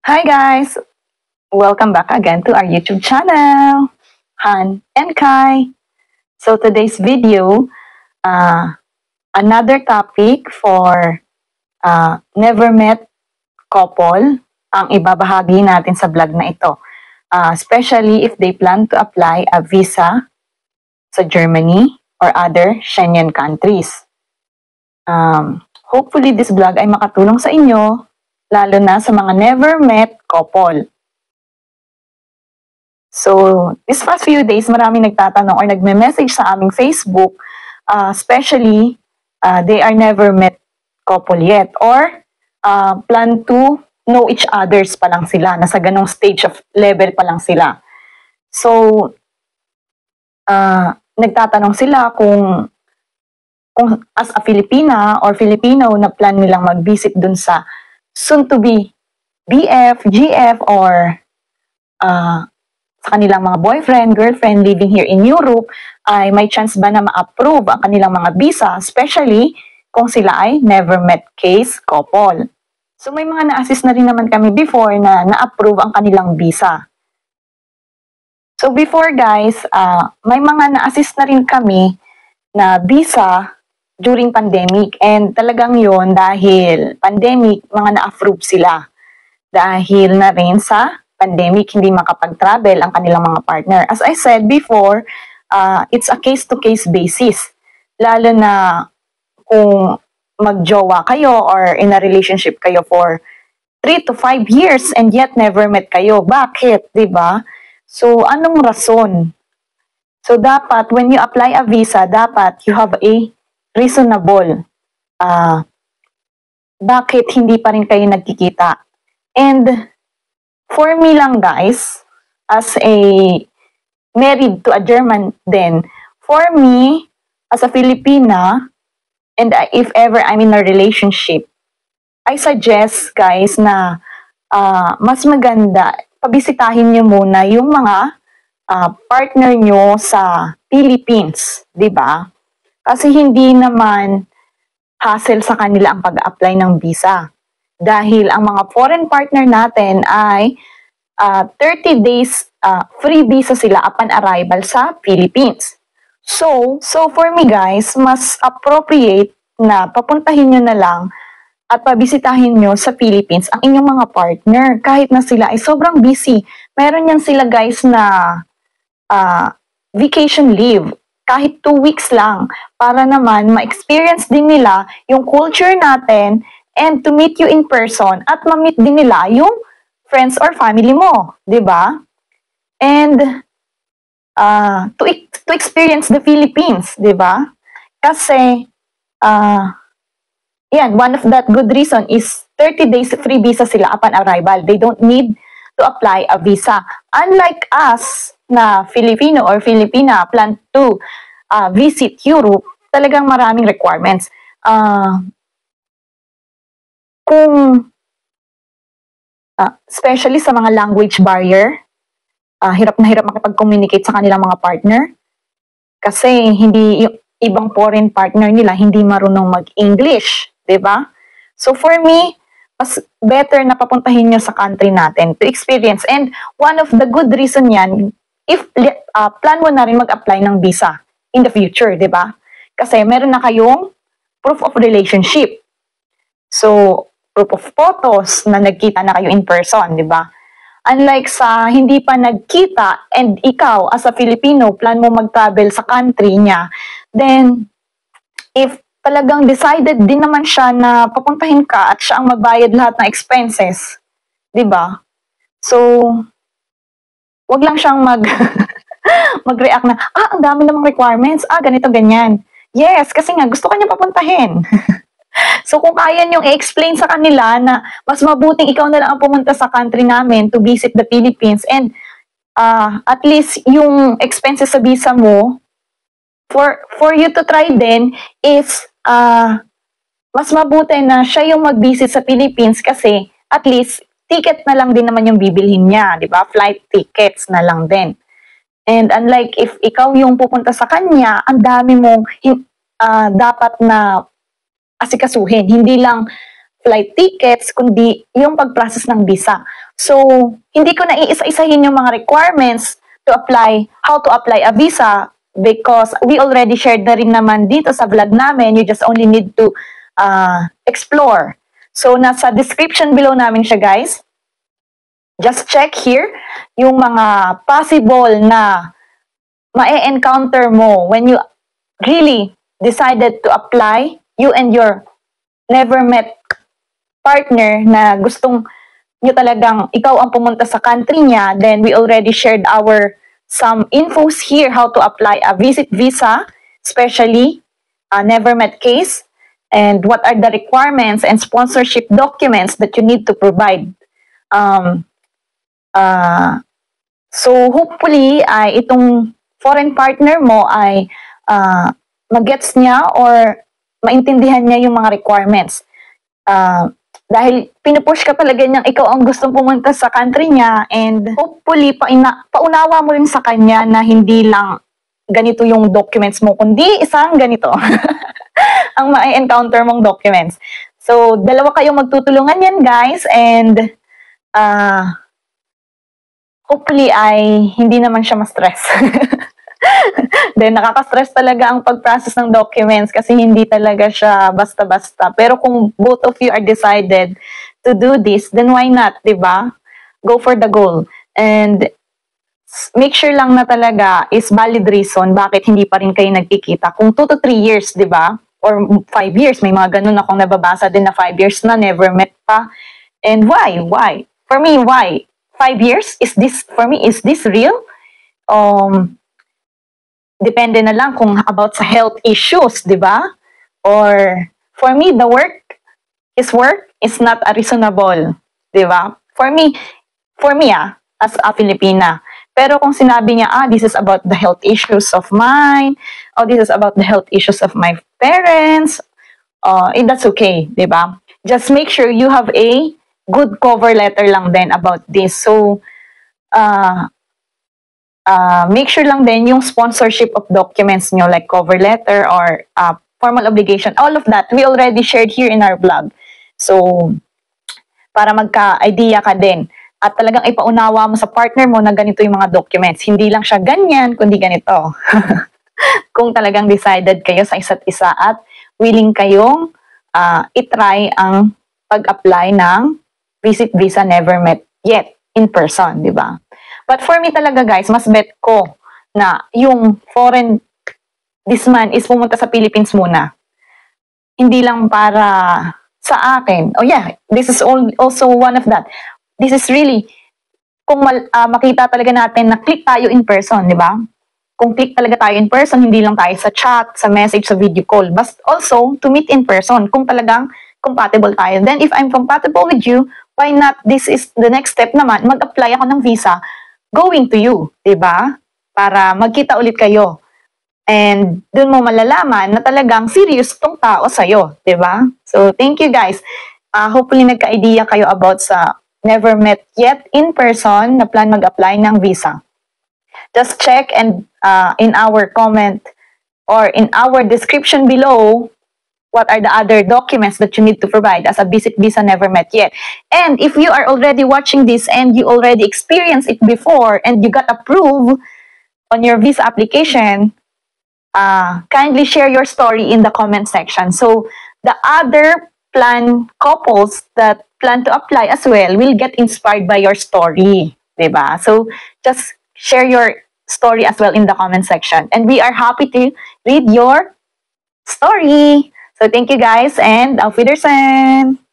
Hi guys! Welcome back again to our YouTube channel, Han and Kai. So today's video, another topic for never met couple ang ibabahagi natin sa vlog na ito. Especially if they plan to apply a visa sa Germany or other Schengen countries. Hopefully this vlog ay makatulong sa inyo, lalo na sa mga never met couple. So, these past few days, marami nagtatanong or nagme-message sa aming Facebook, especially, they are never met couple yet or plan to know each others pa lang sila. Nasa ganong stage of level pa lang sila. So, nagtatanong sila kung as a Filipina or Filipino na plan nilang mag-visit dun sa soon-to-be BF, GF, or sa kanilang mga boyfriend, girlfriend living here in Europe, ay may chance ba na ma-approve ang kanilang mga visa, especially kung sila ay never met case couple. So may mga na-assist na rin naman kami before na na-approve ang kanilang visa. So before guys, may mga na-assist na rin kami na visa during pandemic, and talagang yon dahil pandemic, mga na-approve sila. Dahil na rin sa pandemic, hindi makapag-travel ang kanilang mga partner. As I said before, it's a case-to-case basis. Lalo na kung magjowa kayo or in a relationship kayo for 3 to 5 years and yet never met kayo. Bakit? Diba? So, anong rason? So, dapat, when you apply a visa, dapat you have a reasonable. Bakit hindi pa rin kayo nagkikita? And for me lang guys, as a married to a German then, for me, as a Filipina, and if ever I'm in a relationship, I suggest guys na mas maganda, pabisitahin nyo muna yung mga partner nyo sa Philippines, di ba? Kasi hindi naman hassle sa kanila ang pag-apply ng visa. Dahil ang mga foreign partner natin ay 30 days free visa sila upon arrival sa Philippines. So for me guys, mas appropriate na papuntahin nyo na lang at pabisitahin nyo sa Philippines ang inyong mga partner kahit na sila ay sobrang busy. Meron yan sila guys na vacation leave kahit 2 weeks lang para naman ma-experience din nila yung culture natin and to meet you in person at ma-meet din nila yung friends or family mo, di ba? And to experience the Philippines, di ba? Kasi yan, one of that good reason is 30 days free visa sila upon arrival. They don't need to apply a visa. Unlike us na Filipino or Filipina plan to visit Europe, talagang maraming requirements. Especially sa mga language barrier, hirap na hirap makipag-communicate sa kanilang mga partner kasi hindi yung ibang foreign partner nila hindi marunong mag-English, 'di ba? So for me, mas better na papuntahin nyo sa country natin to experience, and one of the good reason yan if plan mo na rin mag-apply ng visa in the future, 'di ba? Kasi meron na kayong proof of relationship. So proof of photos na nagkita na kayo in person, di ba? Unlike sa hindi pa nagkita and ikaw as a Filipino, plan mo mag-travel sa country niya, then if talagang decided din naman siya na papuntahin ka at siya ang magbayad lahat ng expenses, di ba? So, wag lang siyang mag-react na, ang dami namang requirements, ganito, ganyan. Yes, kasi nga, gusto ka niya papuntahin. So kung kaya niyong i-explain sa kanila na mas mabuting ikaw na lang ang pumunta sa country namin to visit the Philippines, and at least yung expenses sa visa mo for you to try din is mas mabuti na siya yung mag-visit sa Philippines kasi at least ticket na lang din naman yung bibilhin niya, di ba? Flight tickets na lang din. And unlike if ikaw yung pupunta sa kanya, ang dami mong dapat na asikasuhin. Hindi lang flight tickets, kundi yung pag-process ng visa. So, hindi ko na iisa-isahin yung mga requirements to apply, how to apply a visa, because we already shared na rin naman dito sa vlog namin. You just only need to explore. So, nasa description below namin siya, guys. Just check here yung mga possible na ma-encounter mo when you really decided to apply, you and your never met partner na gustong nyo talagang ikaw ang pumunta sa country niya. Then we already shared some infos here how to apply a visit visa, especially never met case, and what are the requirements and sponsorship documents that you need to provide. So hopefully ay itong foreign partner mo ay mag-gets niya or maintindihan niya yung mga requirements. Dahil pinupush ka talaga niyang ikaw ang gustong pumunta sa country niya, and hopefully paunawa mo rin sa kanya na hindi lang ganito yung documents mo, kundi isang ganito ang ma-encounter mong documents. So, dalawa kayong magtutulungan yan, guys, and hopefully ay hindi naman siya ma-stress. Then, nakaka-stress talaga ang pag-process ng documents kasi hindi talaga siya basta-basta. Pero kung both of you are decided to do this, then why not, diba? Go for the goal. And make sure lang na talaga is valid reason bakit hindi pa rin kayo nagkikita. Kung 2 to 3 years, diba? Or 5 years, may mga ganun akong nababasa din na 5 years na never met pa. And why? Why? For me, why? 5 years? For me, is this real? Depende na lang kung about sa health issues, di ba? Or, for me, work is not a reasonable, di ba? For me, as a Filipina. Pero kung sinabi niya, this is about the health issues of mine, or this is about the health issues of my parents, that's okay, di ba? Just make sure you have a good cover letter lang din about this. So, make sure lang din yung sponsorship of documents nyo, like cover letter or formal obligation, all of that, we already shared here in our blog. So, para magka-idea ka din. At talagang ipaunawa mo sa partner mo na ganito yung mga documents. Hindi lang siya ganyan, kundi ganito. Kung talagang decided kayo sa isa't isa at willing kayong itry ang pag-apply ng visit visa never met yet in person, di ba? But for me talaga, guys, mas bet ko na yung this man is pumunta sa Philippines muna. Hindi lang para sa akin. Oh yeah, this is also one of that. This is really, kung makita talaga natin na click tayo in person, di ba? Kung click talaga tayo in person, hindi lang tayo sa chat, sa message, sa video call, but also to meet in person, kung talagang compatible tayo. Then if I'm compatible with you, why not, this is the next step naman, mag-apply ako ng visa going to you, diba? Para magkita ulit kayo. And dun mo malalaman na talagang serious tong tao sa'yo, diba? So, thank you guys. Hopefully nagka-idea kayo about sa never met yet in person na plan mag-apply ng visa. Just check and in our comment or in our description below what are the other documents that you need to provide as a visit visa never met yet. And if you are already watching this and you already experienced it before and you got approved on your visa application, kindly share your story in the comment section. So the other couples that plan to apply as well will get inspired by your story, diba? So just share your story as well in the comment section. And we are happy to read your story. So thank you guys and auf Wiedersehen!